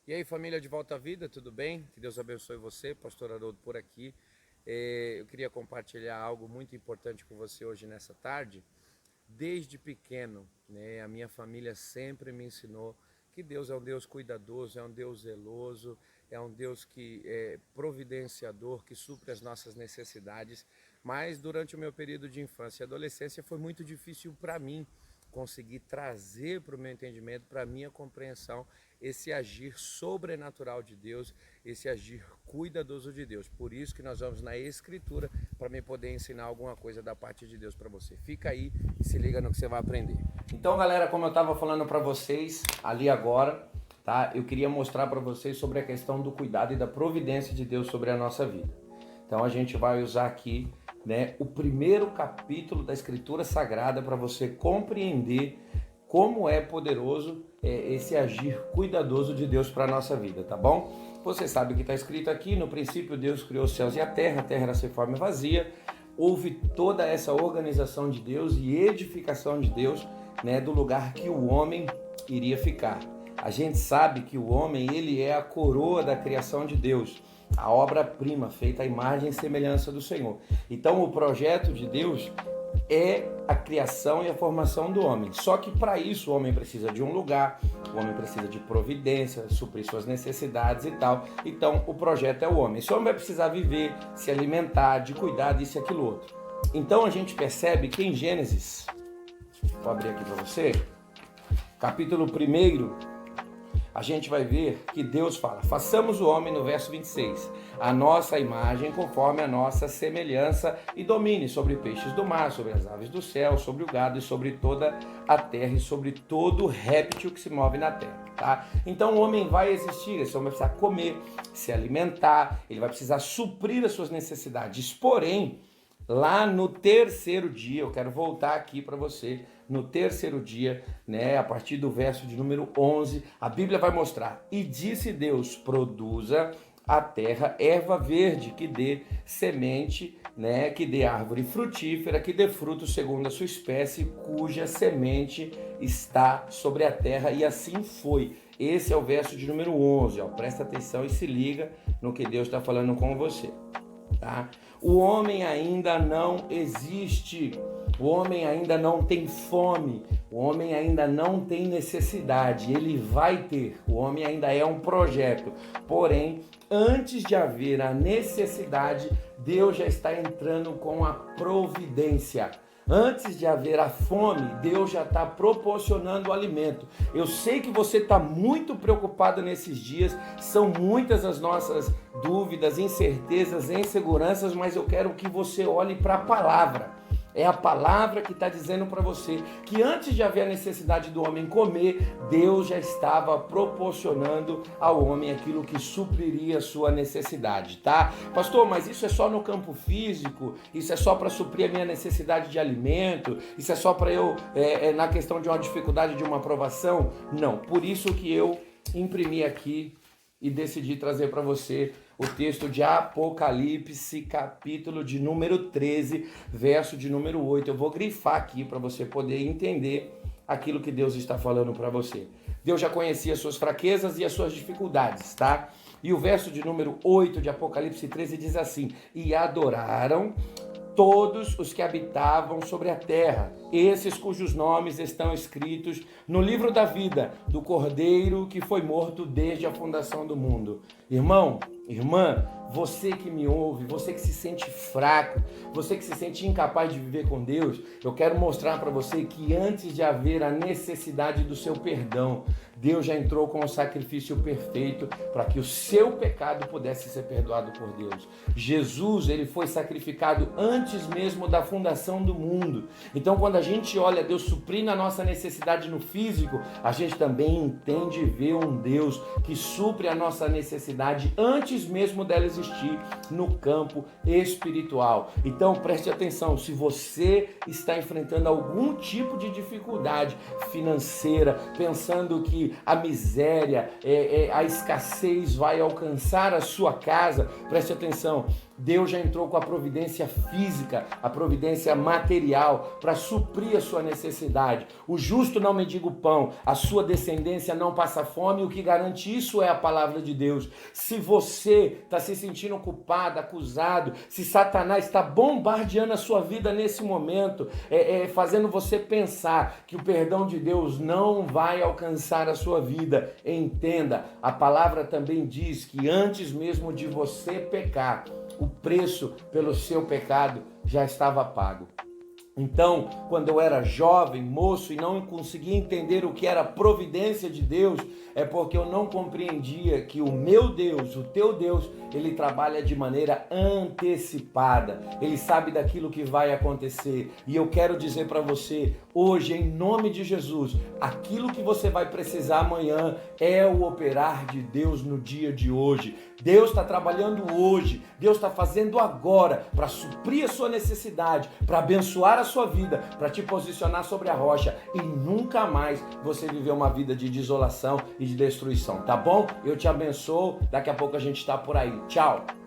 E aí, família de Volta à Vida, tudo bem? Que Deus abençoe você, Pastor Haroldo por aqui. Eu queria compartilhar algo muito importante com você hoje nessa tarde. Desde pequeno, né, a minha família sempre me ensinou que Deus é um Deus cuidadoso, é um Deus zeloso, é um Deus que é providenciador, que supre as nossas necessidades. Mas durante o meu período de infância e adolescência foi muito difícil para mim conseguir trazer para o meu entendimento, para a minha compreensão, esse agir sobrenatural de Deus, esse agir cuidadoso de Deus. Por isso que nós vamos na Escritura para me poder ensinar alguma coisa da parte de Deus para você. Fica aí e se liga no que você vai aprender. Então, galera, como eu estava falando para vocês ali agora, tá? Eu queria mostrar para vocês sobre a questão do cuidado e da providência de Deus sobre a nossa vida. Então, a gente vai usar aqui, né, o primeiro capítulo da Escritura Sagrada para você compreender como é poderoso esse agir cuidadoso de Deus para a nossa vida, tá bom? Você sabe o que está escrito aqui: no princípio Deus criou os céus e a terra era sem forma e vazia. Houve toda essa organização de Deus e edificação de Deus, né, do lugar que o homem iria ficar. A gente sabe que o homem, ele é a coroa da criação de Deus, a obra-prima feita à imagem e semelhança do Senhor. Então o projeto de Deus é a criação e a formação do homem. Só que para isso o homem precisa de um lugar, o homem precisa de providência, suprir suas necessidades e tal. Então o projeto é o homem. Esse homem vai precisar viver, se alimentar, de cuidar disso e aquilo outro. Então a gente percebe que em Gênesis, vou abrir aqui para você, capítulo 1, a gente vai ver que Deus fala: façamos o homem, no verso 26, a nossa imagem conforme a nossa semelhança, e domine sobre peixes do mar, sobre as aves do céu, sobre o gado e sobre toda a terra e sobre todo réptil que se move na terra, tá? Então o homem vai existir, esse homem vai precisar comer, se alimentar, ele vai precisar suprir as suas necessidades. Porém, lá no terceiro dia, eu quero voltar aqui para você, no terceiro dia, né, a partir do verso de número 11, a Bíblia vai mostrar: e disse Deus, produza a terra erva verde, que dê semente, né, que dê árvore frutífera, que dê fruto segundo a sua espécie, cuja semente está sobre a terra, e assim foi. Esse é o verso de número 11, ó. Presta atenção e se liga no que Deus está falando com você. Tá? O homem ainda não existe, o homem ainda não tem fome, o homem ainda não tem necessidade, ele vai ter, o homem ainda é um projeto. Porém, antes de haver a necessidade, Deus já está entrando com a providência. Antes de haver a fome, Deus já está proporcionando o alimento. Eu sei que você está muito preocupado nesses dias, são muitas as nossas dúvidas, incertezas, inseguranças, mas eu quero que você olhe para a palavra. É a palavra que está dizendo para você que antes de haver a necessidade do homem comer, Deus já estava proporcionando ao homem aquilo que supriria a sua necessidade, tá? Pastor, mas isso é só no campo físico? Isso é só para suprir a minha necessidade de alimento? Isso é só para eu, na questão de uma dificuldade, de uma aprovação? Não, por isso que eu imprimi aqui e decidi trazer para você o texto de Apocalipse, capítulo de número 13, verso de número 8. Eu vou grifar aqui para você poder entender aquilo que Deus está falando para você. Deus já conhecia as suas fraquezas e as suas dificuldades, tá? E o verso de número 8 de Apocalipse 13 diz assim: e adoraram todos os que habitavam sobre a terra, esses cujos nomes estão escritos no livro da vida do Cordeiro que foi morto desde a fundação do mundo. Irmão, irmã, você que me ouve, você que se sente fraco, você que se sente incapaz de viver com Deus, eu quero mostrar para você que antes de haver a necessidade do seu perdão, Deus já entrou com o sacrifício perfeito para que o seu pecado pudesse ser perdoado por Deus. Jesus, ele foi sacrificado antes mesmo da fundação do mundo. Então, quando a gente olha Deus suprindo a nossa necessidade no físico, a gente também entende e vê um Deus que supre a nossa necessidade antes mesmo dela existir. existir no campo espiritual. Então preste atenção, se você está enfrentando algum tipo de dificuldade financeira, pensando que a miséria, a escassez vai alcançar a sua casa, preste atenção, Deus já entrou com a providência física, a providência material para suprir a sua necessidade. O justo não mendiga o pão, a sua descendência não passa fome, e o que garante isso é a palavra de Deus. Se você está se sentindo culpado, acusado, se Satanás está bombardeando a sua vida nesse momento, fazendo você pensar que o perdão de Deus não vai alcançar a sua vida, entenda, a palavra também diz que antes mesmo de você pecar, o preço pelo seu pecado já estava pago. Então, quando eu era jovem, moço, e não conseguia entender o que era a providência de Deus, é porque eu não compreendia que o meu Deus, o teu Deus, ele trabalha de maneira antecipada. Ele sabe daquilo que vai acontecer. E eu quero dizer para você, hoje, em nome de Jesus, aquilo que você vai precisar amanhã é o operar de Deus no dia de hoje. Deus está trabalhando hoje, Deus está fazendo agora para suprir a sua necessidade, para abençoar a sua vida, para te posicionar sobre a rocha e nunca mais você viver uma vida de desolação e de destruição, tá bom? Eu te abençoo, daqui a pouco a gente está por aí. Tchau!